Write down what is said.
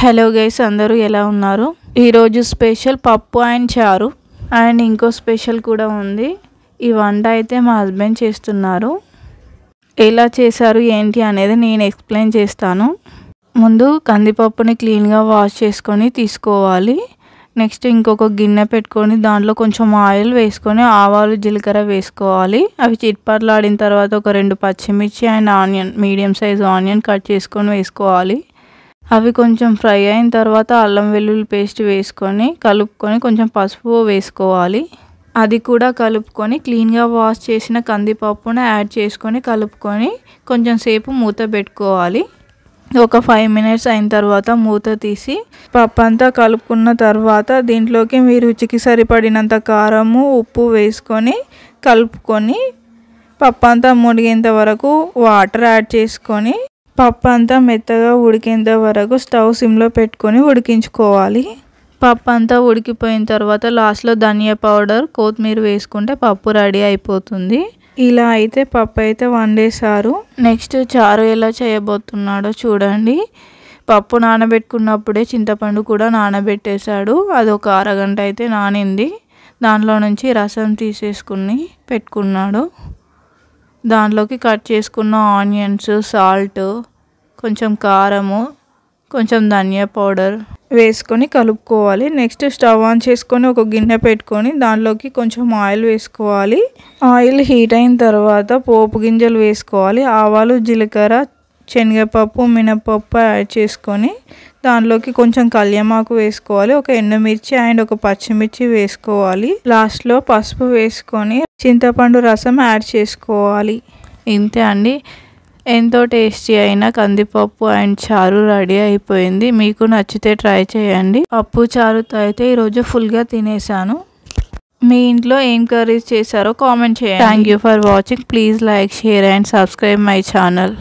Hello guys, అందరూ ఎలా ఉన్నారు? ఈరోజు స్పెషల్ పప్పు అండ్ చారు అండ్ ఇంకో స్పెషల్ కూడా ఉంది. ఈ వంట అయితే మా హస్బెండ్ చేస్తున్నారు. ఎలా చేశారు ఏంటి అనేది నేను ఎక్స్ప్లెయిన్ చేస్తాను. ముందు కందిపప్పుని క్లీన్గా వాష్ చేసుకొని తీసుకోవాలి. నెక్స్ట్ ఇంకొక గిన్నె పెట్టుకొని దాంట్లో కొంచెం ఆయిల్ వేసుకొని ఆవాలు జీలకర్ర వేసుకోవాలి. అవి చిట్పట్లాడిన తర్వాత ఒక 2 పచ్చిమిర్చి and onion, medium size onion cut చేసుకొని వేసుకోవాలి. అవి కొంచెం ఫ్రై అయిన తర్వాత అల్లం వెల్లుల్లి పేస్ట్ వేసుకొని కలుపుకొని కొంచెం పసుపు వేసుకోవాలి. అది కూడా కలుపుకొని క్లీన్గా వాష్ చేసిన కందిపప్పును యాడ్ చేసుకొని కలుపుకొని కొంచెం సేపు మూత పెట్టుకోవాలి. ఒక 5 మినిట్స్ అయిన తర్వాత మూత తీసి పప్పు అంతా కలుపుకున్న తర్వాత దీంట్లోకి మీ రుచికి సరిపడినంత కారము, ఉప్పు వేసుకొని కలుపుకొని పప్పు అంతా మునిగేంత వరకు వాటర్ యాడ్ చేసుకొని పప్పు అంతా మెత్తగా ఉడికేంత వరకు స్టవ్ సిమ్లో పెట్టుకొని ఉడికించుకోవాలి. పప్పు అంతా ఉడికిపోయిన తర్వాత లాస్ట్లో ధనియా పౌడర్, కొత్తిమీర వేసుకుంటే పప్పు రెడీ అయిపోతుంది. ఇలా అయితే పప్పు అయితే వండేశారు. నెక్స్ట్ చారు ఎలా చేయబోతున్నాడో చూడండి. పప్పు నానబెట్టుకున్నప్పుడే చింతపండు కూడా నానబెట్టేశాడు. అది ఒక అరగంట అయితే నానింది. దాంట్లో నుంచి రసం తీసేసుకుని పెట్టుకున్నాడు. దాంట్లోకి కట్ చేసుకున్న ఆనియన్స్, సాల్ట్, కొంచెం కారము, కొంచెం ధనియా పౌడర్ వేసుకొని కలుపుకోవాలి. నెక్స్ట్ స్టవ్ ఆన్ చేసుకొని ఒక గిన్నె పెట్టుకొని దాంట్లోకి కొంచెం ఆయిల్ వేసుకోవాలి. ఆయిల్ హీట్ అయిన తర్వాత పోపు గింజలు వేసుకోవాలి. ఆవాలు, జీలకర్ర, శనగపప్పు, మినపప్పు యాడ్ చేసుకొని దాంట్లోకి కొంచెం కళ్యామాకు వేసుకోవాలి. ఒక ఎండుమిర్చి అండ్ ఒక పచ్చిమిర్చి వేసుకోవాలి. లాస్ట్లో పసుపు వేసుకొని చింతపండు రసం యాడ్ చేసుకోవాలి. ఇంతే అండి, ఎంతో టేస్టీ అయిన కందిపప్పు అండ్ చారు రెడీ అయిపోయింది. మీకు నచ్చితే ట్రై చేయండి. పప్పు చారుతో అయితే ఈరోజు ఫుల్గా తినేసాను. మీ ఇంట్లో ఏం కర్రీస్ చేశారో కామెంట్ చేయండి. Thank you for watching. Please like, share and subscribe my channel.